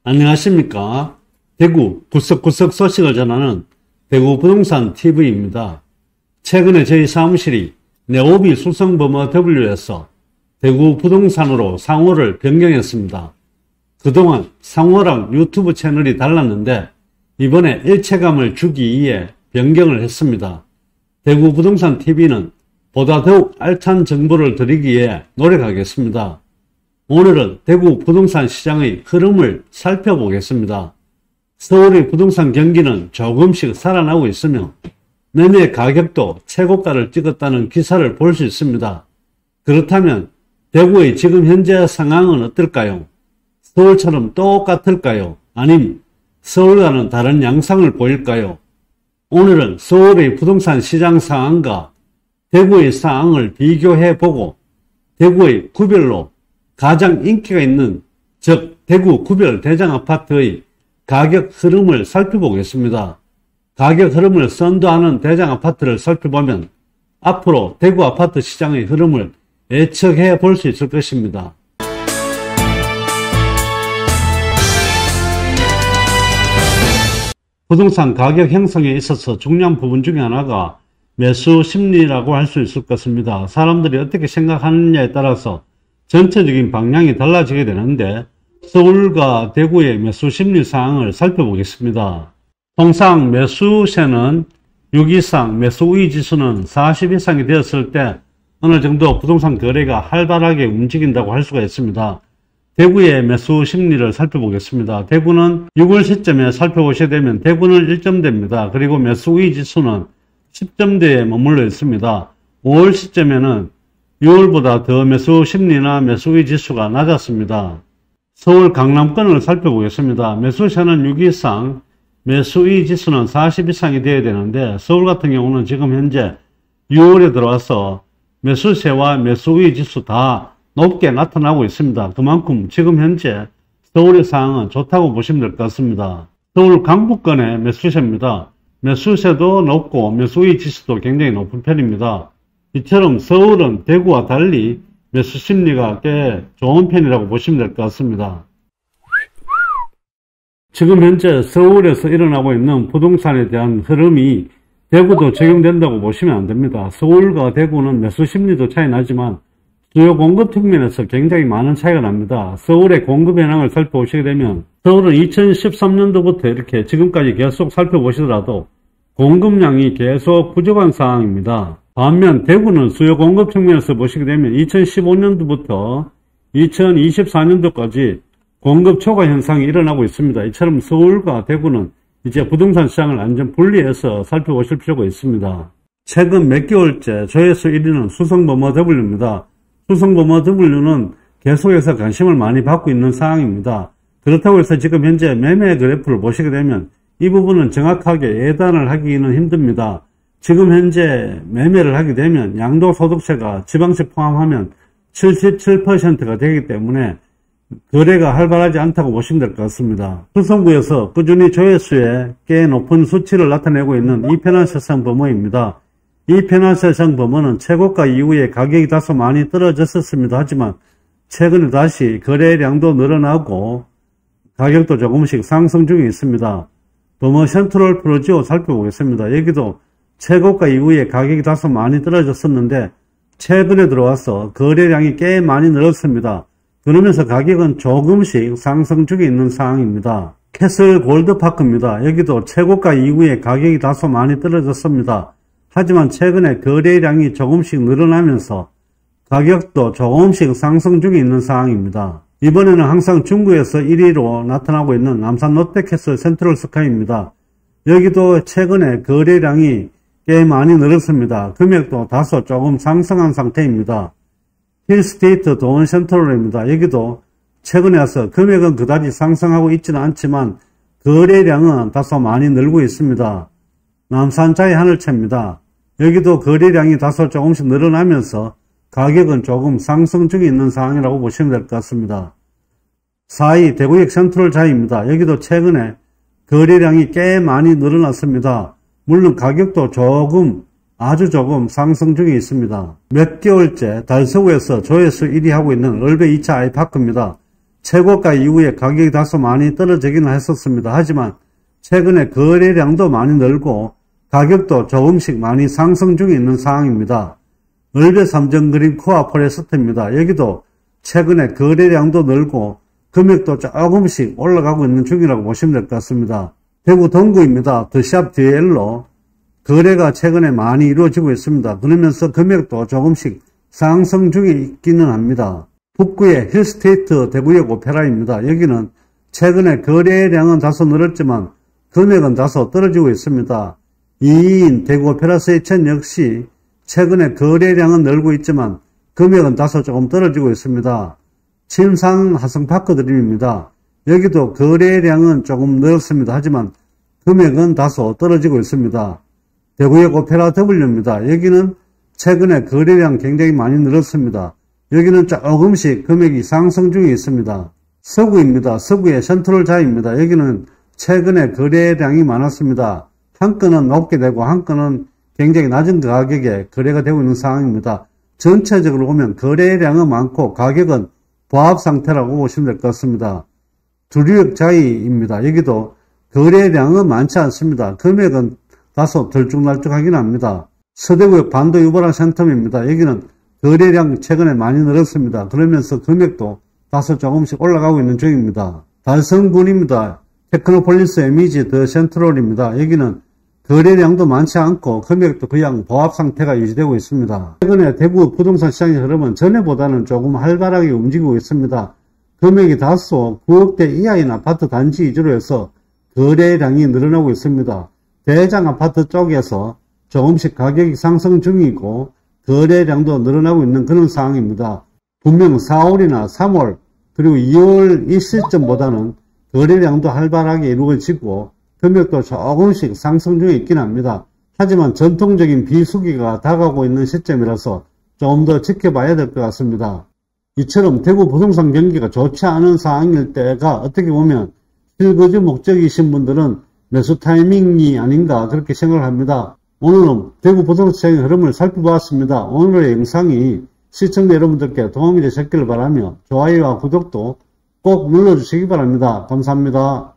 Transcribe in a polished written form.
안녕하십니까. 대구 구석구석 소식을 전하는 대구 부동산 TV입니다. 최근에 저희 사무실이 네오비 수성버머 W에서 대구 부동산으로 상호를 변경했습니다. 그동안 상호랑 유튜브 채널이 달랐는데 이번에 일체감을 주기 위해 변경을 했습니다. 대구 부동산 TV는 보다 더욱 알찬 정보를 드리기 위해 노력하겠습니다. 오늘은 대구 부동산 시장의 흐름을 살펴보겠습니다. 서울의 부동산 경기는 조금씩 살아나고 있으며 매매 가격도 최고가를 찍었다는 기사를 볼 수 있습니다. 그렇다면 대구의 지금 현재 상황은 어떨까요? 서울처럼 똑같을까요? 아님 서울과는 다른 양상을 보일까요? 오늘은 서울의 부동산 시장 상황과 대구의 상황을 비교해보고 대구의 구별로 가장 인기가 있는 즉 대구 구별 대장아파트의 가격 흐름을 살펴보겠습니다. 가격 흐름을 선도하는 대장아파트를 살펴보면 앞으로 대구 아파트 시장의 흐름을 예측해 볼 수 있을 것입니다. 부동산 가격 형성에 있어서 중요한 부분 중에 하나가 매수 심리라고 할 수 있을 것입니다. 사람들이 어떻게 생각하느냐에 따라서 전체적인 방향이 달라지게 되는데 서울과 대구의 매수 심리 상황을 살펴보겠습니다. 통상 매수세는 6 이상, 매수 우위 지수는 40 이상이 되었을 때 어느 정도 부동산 거래가 활발하게 움직인다고 할 수가 있습니다. 대구의 매수 심리를 살펴보겠습니다. 대구는 6월 시점에 살펴보시게 되면 대구는 1점대입니다. 그리고 매수 우위 지수는 10점대에 머물러 있습니다. 5월 시점에는 6월보다 더 매수 심리나 매수 우위 지수가 낮았습니다. 서울 강남권을 살펴보겠습니다. 매수세는 6 이상, 매수 우위 지수는 40 이상이 되어야 되는데 서울 같은 경우는 지금 현재 6월에 들어와서 매수세와 매수 우위 지수 다 높게 나타나고 있습니다. 그만큼 지금 현재 서울의 상황은 좋다고 보시면 될 것 같습니다. 서울 강북권의 매수세입니다. 매수세도 높고 매수 우위 지수도 굉장히 높은 편입니다. 이처럼 서울은 대구와 달리 매수 심리가 꽤 좋은 편이라고 보시면 될 것 같습니다. 지금 현재 서울에서 일어나고 있는 부동산에 대한 흐름이 대구도 적용된다고 보시면 안 됩니다. 서울과 대구는 매수 심리도 차이 나지만 수요 공급 측면에서 굉장히 많은 차이가 납니다. 서울의 공급 현황을 살펴보시게 되면 서울은 2013년도부터 이렇게 지금까지 계속 살펴보시더라도 공급량이 계속 부족한 상황입니다. 반면 대구는 수요 공급 측면에서 보시게 되면 2015년도부터 2024년도까지 공급 초과 현상이 일어나고 있습니다. 이처럼 서울과 대구는 이제 부동산 시장을 완전 분리해서 살펴보실 필요가 있습니다. 최근 몇 개월째 조회수 1위는 수성버머 W입니다. 수성버머 W는 계속해서 관심을 많이 받고 있는 상황입니다. 그렇다고 해서 지금 현재 매매 그래프를 보시게 되면 이 부분은 정확하게 예단을 하기는 힘듭니다. 지금 현재 매매를 하게 되면 양도소득세가 지방세 포함하면 77%가 되기 때문에 거래가 활발하지 않다고 보시면 될 것 같습니다. 수성구에서 꾸준히 조회수에 꽤 높은 수치를 나타내고 있는 이편한세상 버머입니다. 이편한세상 버머는 최고가 이후에 가격이 다소 많이 떨어졌었습니다. 하지만 최근에 다시 거래량도 늘어나고 가격도 조금씩 상승 중에 있습니다. 버머 센트럴 프로지오 살펴보겠습니다. 여기도 최고가 이후에 가격이 다소 많이 떨어졌었는데 최근에 들어와서 거래량이 꽤 많이 늘었습니다. 그러면서 가격은 조금씩 상승 중에 있는 상황입니다. 캐슬 골드파크입니다. 여기도 최고가 이후에 가격이 다소 많이 떨어졌습니다. 하지만 최근에 거래량이 조금씩 늘어나면서 가격도 조금씩 상승 중에 있는 상황입니다. 이번에는 항상 중구에서 1위로 나타나고 있는 남산 롯데캐슬 센트럴 스카이입니다. 여기도 최근에 거래량이 꽤 많이 늘었습니다. 금액도 다소 조금 상승한 상태입니다. 힐스테이트 도원 센트럴입니다. 여기도 최근에 와서 금액은 그다지 상승하고 있지는 않지만 거래량은 다소 많이 늘고 있습니다. 남산자의 하늘채입니다. 여기도 거래량이 다소 조금씩 늘어나면서 가격은 조금 상승 중에 있는 상황이라고 보시면 될 것 같습니다. 4위 대구역 센트럴 자이입니다. 여기도 최근에 거래량이 꽤 많이 늘어났습니다. 물론 가격도 아주 조금 상승 중에 있습니다. 몇 개월째 달서구에서 조회수 1위 하고 있는 얼베 2차 아이파크입니다. 최고가 이후에 가격이 다소 많이 떨어지기는 했었습니다. 하지만 최근에 거래량도 많이 늘고 가격도 조금씩 많이 상승 중에 있는 상황입니다. 을배 삼성그린 코아 포레스트입니다. 여기도 최근에 거래량도 늘고 금액도 조금씩 올라가고 있는 중이라고 보시면 될 것 같습니다. 대구 동구입니다. 더샵 DL로 거래가 최근에 많이 이루어지고 있습니다. 그러면서 금액도 조금씩 상승 중에 있기는 합니다. 북구의 힐스테이트 대구역 오페라입니다. 여기는 최근에 거래량은 다소 늘었지만 금액은 다소 떨어지고 있습니다. 2인 대구 오페라 세천 역시 최근에 거래량은 늘고 있지만 금액은 다소 조금 떨어지고 있습니다. 침상 하성파크 드림입니다. 여기도 거래량은 조금 늘었습니다. 하지만 금액은 다소 떨어지고 있습니다. 대구역 오페라 W입니다. 여기는 최근에 거래량 굉장히 많이 늘었습니다. 여기는 조금씩 금액이 상승 중에 있습니다. 서구입니다. 서구의 센트럴자입니다. 여기는 최근에 거래량이 많았습니다. 한 건은 높게 되고 한 건은 굉장히 낮은 가격에 거래가 되고 있는 상황입니다. 전체적으로 보면 거래량은 많고 가격은 보합 상태라고 보시면 될 것 같습니다. 두류역자이입니다. 여기도 거래량은 많지 않습니다. 금액은 다소 들쭉날쭉하긴 합니다. 서대구역 반도 유보라 센텀입니다. 여기는 거래량 최근에 많이 늘었습니다. 그러면서 금액도 다소 조금씩 올라가고 있는 중입니다. 달성군입니다. 테크노폴리스 에미지 더 센트럴입니다. 여기는 거래량도 많지 않고 금액도 그냥 보합 상태가 유지되고 있습니다. 최근에 대구 부동산 시장의 흐름은 전에보다는 조금 활발하게 움직이고 있습니다. 금액이 다소 9억대 이하인 아파트 단지 위주로 해서 거래량이 늘어나고 있습니다. 대장 아파트 쪽에서 조금씩 가격이 상승 중이고 거래량도 늘어나고 있는 그런 상황입니다. 분명 4월이나 3월 그리고 2월 이 시점보다는 거래량도 활발하게 이루어지고 금액도 조금씩 상승 중에 있긴 합니다. 하지만 전통적인 비수기가 다가오고 있는 시점이라서 좀 더 지켜봐야 될 것 같습니다. 이처럼 대구 부동산 경기가 좋지 않은 상황일 때가 어떻게 보면 실거주 목적이신 분들은 매수 타이밍이 아닌가 그렇게 생각을 합니다. 오늘은 대구 부동산 시장의 흐름을 살펴보았습니다. 오늘의 영상이 시청자 여러분들께 도움이 되셨기를 바라며 좋아요와 구독도 꼭 눌러주시기 바랍니다. 감사합니다.